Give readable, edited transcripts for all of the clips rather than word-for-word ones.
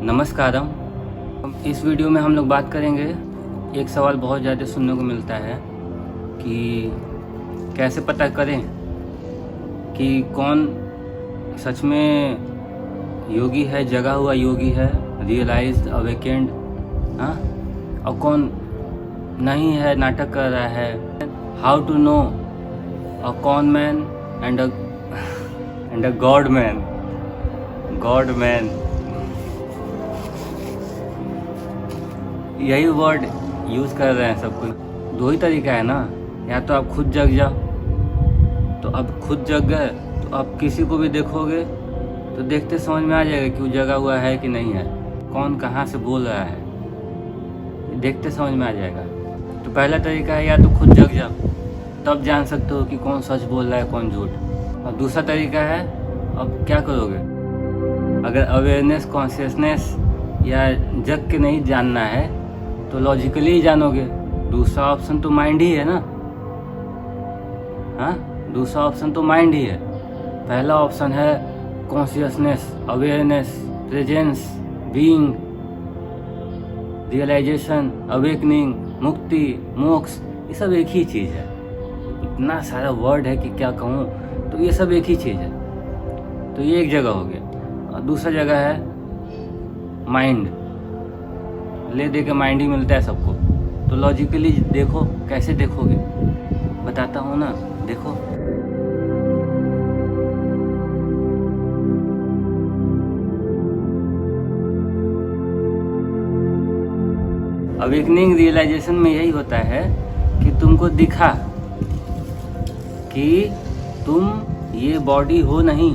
नमस्कारम। इस वीडियो में हम लोग बात करेंगे, एक सवाल बहुत ज़्यादा सुनने को मिलता है कि कैसे पता करें कि कौन सच में योगी है, जगा हुआ योगी है, रियलाइज्ड अवेकेंड, हाँ, और कौन नहीं है, नाटक कर रहा है। How to know a con man and a god man. यही वर्ड यूज़ कर रहे हैं सब कुछ। दो ही तरीका है ना, या तो आप खुद जग जाओ, तो अब खुद जग गए तो आप किसी को भी देखोगे तो देखते समझ में आ जाएगा कि वो जगा हुआ है कि नहीं है, कौन कहाँ से बोल रहा है, देखते समझ में आ जाएगा। तो पहला तरीका है या तो खुद जग जाओ, तब जान सकते हो कि कौन सच बोल रहा है कौन झूठ। और दूसरा तरीका है, अब क्या करोगे, अगर अवेयरनेस, कॉन्शियसनेस या जग के नहीं जानना है तो लॉजिकली ही जानोगे। दूसरा ऑप्शन तो माइंड ही है ना, हाँ, दूसरा ऑप्शन तो माइंड ही है। पहला ऑप्शन है consciousness, awareness, presence, being, realisation, awakening, mukti, moksha, ये सब एक ही चीज़ है। इतना सारा वर्ड है कि क्या कहूँ, तो ये सब एक ही चीज़ है। तो ये एक जगह हो गया। और दूसरा जगह है माइंड, ले दे के माइंड ही मिलता है सबको। तो लॉजिकली देखो, कैसे देखोगे बताता हूँ ना, देखो। अवेकनिंग, रियलाइजेशन में यही होता है कि तुमको दिखा कि तुम ये बॉडी हो नहीं।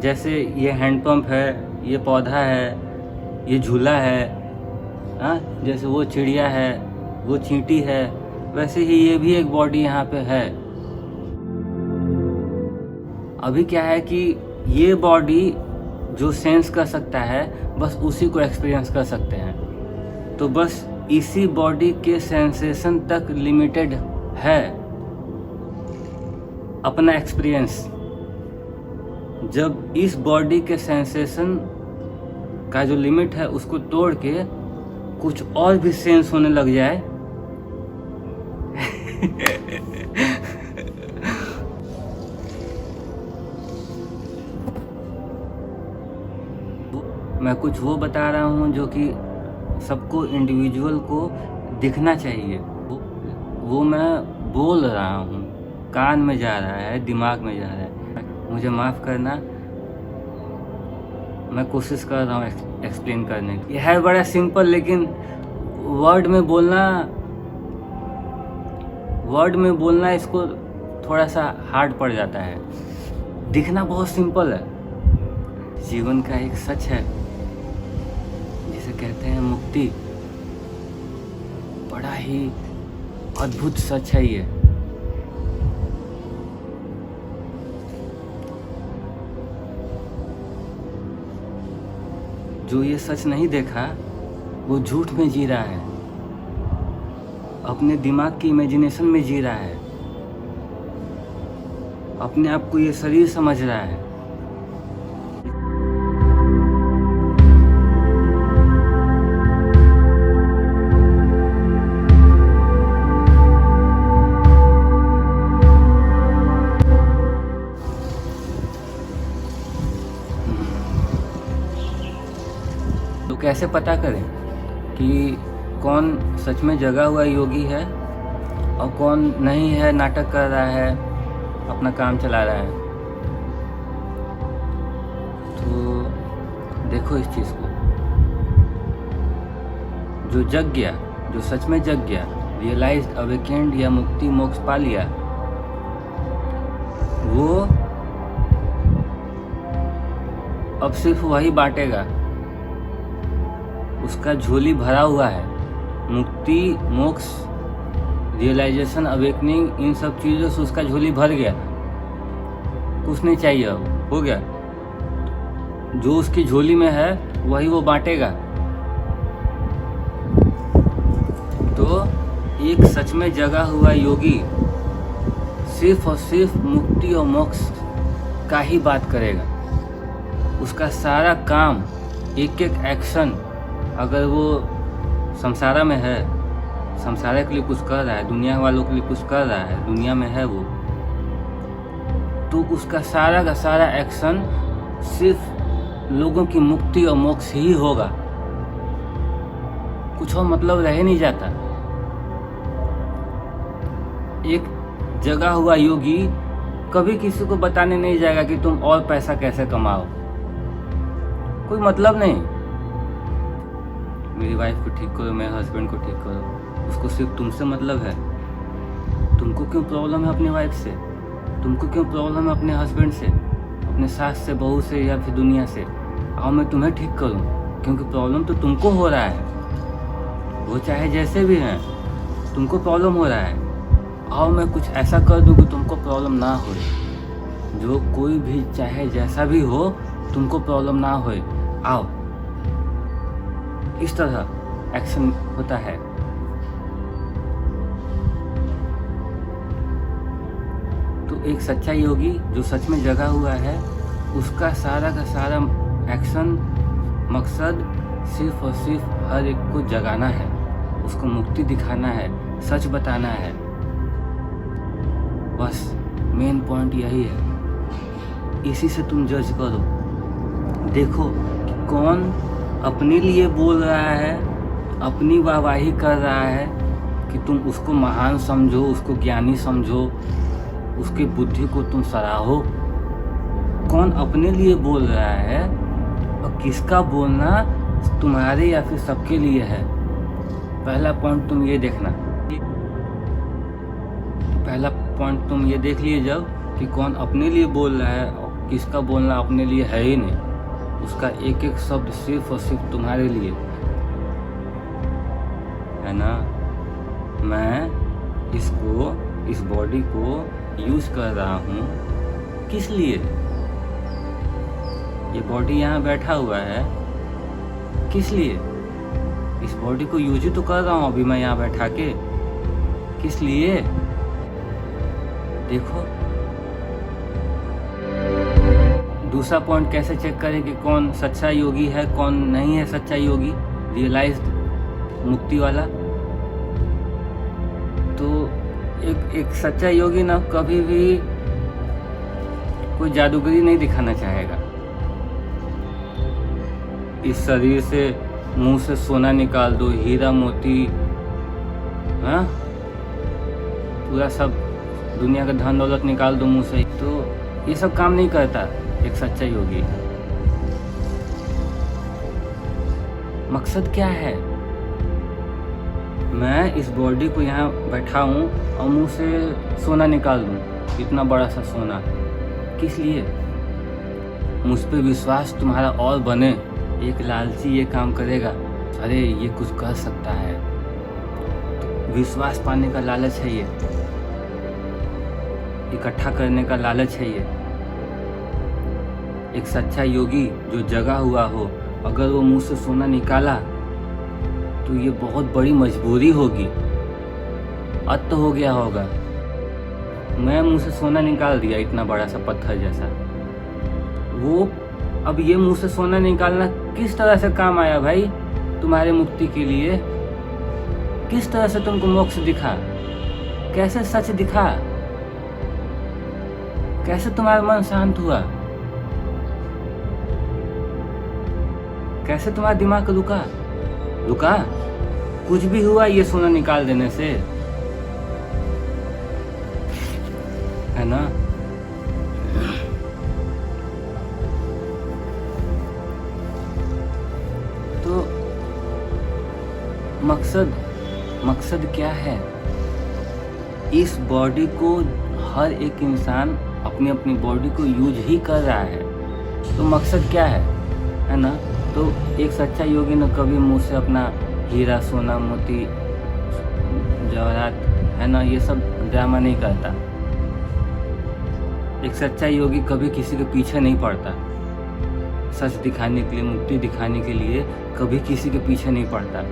जैसे ये हैंडपंप है, ये पौधा है, ये झूला है, हाँ, जैसे वो चिड़िया है, वो चींटी है, वैसे ही ये भी एक बॉडी यहाँ पे है। अभी क्या है कि ये बॉडी जो सेंस कर सकता है बस उसी को एक्सपीरियंस कर सकते हैं। तो बस इसी बॉडी के सेंसेशन तक लिमिटेड है अपना एक्सपीरियंस। जब इस बॉडी के सेंसेशन का जो लिमिट है उसको तोड़ के कुछ और भी सेंस होने लग जाए मैं कुछ वो बता रहा हूँ जो कि सबको, इंडिविजुअल को दिखना चाहिए। वो मैं बोल रहा हूँ, कान में जा रहा है, दिमाग में जा रहा है। मुझे माफ़ करना, मैं कोशिश कर रहा हूँ एक्सप्लेन करने की। यह है बड़ा सिंपल, लेकिन वर्ड में बोलना इसको थोड़ा सा हार्ड पड़ जाता है। दिखना बहुत सिंपल है। जीवन का एक सच है जिसे कहते हैं मुक्ति, बड़ा ही अद्भुत सच है ये। जो ये सच नहीं देखा वो झूठ में जी रहा है, अपने दिमाग की इमेजिनेशन में जी रहा है, अपने आप को ये शरीर समझ रहा है। तो कैसे पता करें कि कौन सच में जगा हुआ योगी है और कौन नहीं है, नाटक कर रहा है, अपना काम चला रहा है। तो देखो इस चीज़ को, जो जग गया, जो सच में जग गया, रियलाइज्ड, अवेकेंड या मुक्ति मोक्ष पा लिया, वो अब सिर्फ वही बांटेगा। उसका झोली भरा हुआ है। मुक्ति, मोक्ष, रियलाइजेशन, अवेकनिंग, इन सब चीज़ों से उसका झोली भर गया, कुछ नहीं चाहिए, अब हो गया। जो उसकी झोली में है वही वो बांटेगा। तो एक सच में जगा हुआ योगी सिर्फ और सिर्फ मुक्ति और मोक्ष का ही बात करेगा। उसका सारा काम, एक एक एक्शन, अगर वो संसारा में है, संसार के लिए कुछ कर रहा है, दुनिया वालों के लिए कुछ कर रहा है, दुनिया में है वो, तो उसका सारा का सारा एक्शन सिर्फ लोगों की मुक्ति और मोक्ष ही होगा, कुछ और मतलब रह नहीं जाता। एक जगा हुआ योगी कभी किसी को बताने नहीं जाएगा कि तुम और पैसा कैसे कमाओ, कोई मतलब नहीं। मेरी वाइफ को ठीक करो, मेरे हस्बैंड को ठीक करो, उसको सिर्फ तुमसे मतलब है। तुमको क्यों प्रॉब्लम है अपनी वाइफ से, तुमको क्यों प्रॉब्लम है अपने हस्बैंड से, अपने सास से, बहू से, या फिर दुनिया से? आओ मैं तुम्हें ठीक करूं, क्योंकि प्रॉब्लम तो तुमको हो रहा है, वो चाहे जैसे भी हैं, तुमको प्रॉब्लम हो रहा है। आओ मैं कुछ ऐसा कर दूं कि तुमको प्रॉब्लम ना हो, जो कोई भी चाहे जैसा भी हो, तुमको प्रॉब्लम ना हो। आओ, इस तरह एक्शन होता है। तो एक सच्चा योगी जो सच में जगा हुआ है, उसका सारा का सारा एक्शन, मकसद सिर्फ और सिर्फ हर एक को जगाना है, उसको मुक्ति दिखाना है, सच बताना है। बस मेन पॉइंट यही है। इसी से तुम जज करो, देखो कि कौन अपने लिए बोल रहा है, अपनी वाहवाही कर रहा है कि तुम उसको महान समझो, उसको ज्ञानी समझो, उसकी बुद्धि को तुम सराहो। कौन अपने लिए बोल रहा है और किसका बोलना तुम्हारे या फिर सबके लिए है। पहला पॉइंट तुम ये देखना, पहला पॉइंट तुम ये देख लिए जब कि कौन अपने लिए बोल रहा है और किसका बोलना अपने लिए है ही नहीं, उसका एक एक शब्द सिर्फ और सिर्फ तुम्हारे लिए है ना। मैं इसको, इस बॉडी को यूज कर रहा हूँ किस लिए? ये बॉडी यहाँ बैठा हुआ है किस लिए? इस बॉडी को यूज ही तो कर रहा हूँ अभी मैं यहाँ बैठा के, किस लिए? देखो दूसरा पॉइंट कैसे चेक करें कि कौन सच्चा योगी है, कौन नहीं है सच्चा योगी, रियलाइज्ड मुक्ति वाला। तो एक सच्चा योगी ना कभी भी कोई जादूगरी नहीं दिखाना चाहेगा। इस शरीर से मुंह से सोना निकाल दो, हीरा मोती, हाँ, पूरा सब दुनिया का धन दौलत निकाल दो मुंह से, तो ये सब काम नहीं करता एक सच्चा योगी। मकसद क्या है? मैं इस बॉडी को यहाँ बैठा हूँ और मुंह से सोना निकाल दूँ, इतना बड़ा सा सोना, किस लिए? मुझ पे विश्वास तुम्हारा और बने। एक लालची ये काम करेगा, अरे ये कुछ कर सकता है, तो विश्वास पाने का लालच है, ये इकट्ठा करने का लालच है। ये एक सच्चा योगी जो जगा हुआ हो, अगर वो मुंह से सोना निकाला तो ये बहुत बड़ी मजबूरी होगी, अत हो गया होगा। मैं मुंह से सोना निकाल दिया, इतना बड़ा सा पत्थर जैसा, वो अब ये मुंह से सोना निकालना किस तरह से काम आया भाई तुम्हारे मुक्ति के लिए? किस तरह से तुमको मोक्ष दिखा, कैसे सच दिखा, कैसे तुम्हारा मन शांत हुआ, कैसे तुम्हारा दिमाग रुका? कुछ भी हुआ ये सोना निकाल देने से, है ना? तो मकसद क्या है? इस बॉडी को हर एक इंसान अपनी अपनी बॉडी को यूज ही कर रहा है, तो मकसद क्या है ना? तो एक सच्चा योगी न कभी मुंह से अपना हीरा, सोना, मोती, जवाहरात, है ना, ये सब ड्रामा नहीं करता। एक सच्चा योगी कभी किसी के पीछे नहीं पड़ता, सच दिखाने के लिए, मुक्ति दिखाने के लिए कभी किसी के पीछे नहीं पड़ता,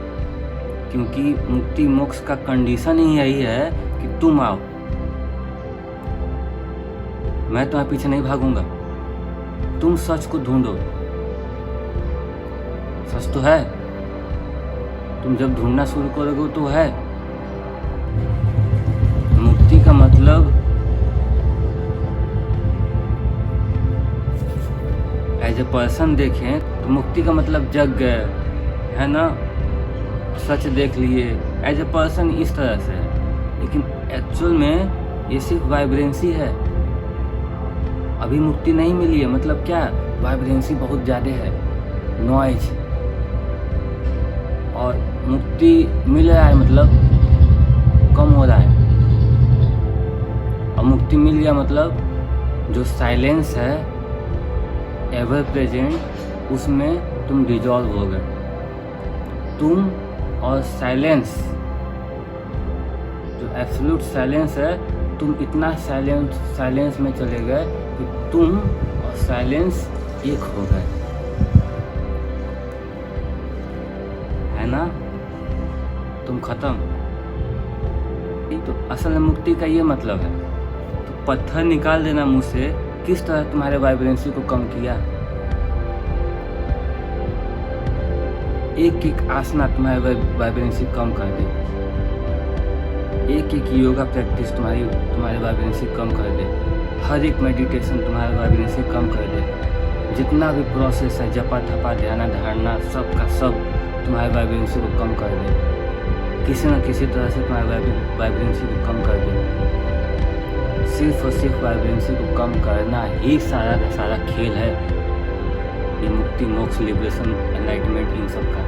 क्योंकि मुक्ति मोक्ष का कंडीशन ही यही है कि तुम आओ, मैं तुम्हारे पीछे नहीं भागूंगा, तुम सच को ढूंढो, सच तो है। तुम जब ढूंढना शुरू करोगे तो है। मुक्ति का मतलब एज ए पर्सन देखें तो मुक्ति का मतलब जग गए, है ना, सच देख लिए, एज ए पर्सन इस तरह से है। लेकिन एक्चुअल में ये सिर्फ वाइब्रेंसी है। अभी मुक्ति नहीं मिली है, मतलब क्या, वाइब्रेंसी बहुत ज़्यादा है, नॉइज। और मुक्ति मिल रहा है मतलब कम हो रहा है। और मुक्ति मिल गया मतलब जो साइलेंस है एवर प्रेजेंट, उसमें तुम डिजॉल्व हो गए। तुम और साइलेंस, जो एब्सोल्यूट साइलेंस है, तुम इतना साइलेंस में चले गए कि तुम और साइलेंस एक हो गए, है ना, तुम खत्म। तो असल में मुक्ति का ये मतलब है। तो पत्थर निकाल देना मुंह से किस तरह तुम्हारे वाइब्रेंसी को कम किया। एक एक आसना तुम्हारे वाइब्रेंसी कम कर दे, एक एक योगा प्रैक्टिस तुम्हारे वाइब्रेंसी कम कर दे, हर एक मेडिटेशन तुम्हारे वाइब्रेंसी कम कर दे। जितना भी प्रोसेस है, जपा थपा ध्यान धारणा, सब का सब तुम्हारे वाइब्रेंसी को कम कर दे, किसी न किसी तरह से तुम्हारे वाइब्रेंसी को कम कर दे। सिर्फ और सिर्फ वाइब्रेंसी को कम करना ही सारा का सारा खेल है ये मुक्ति, मोक्ष, लिबरेशन, एनलाइटमेंट, इन सब का।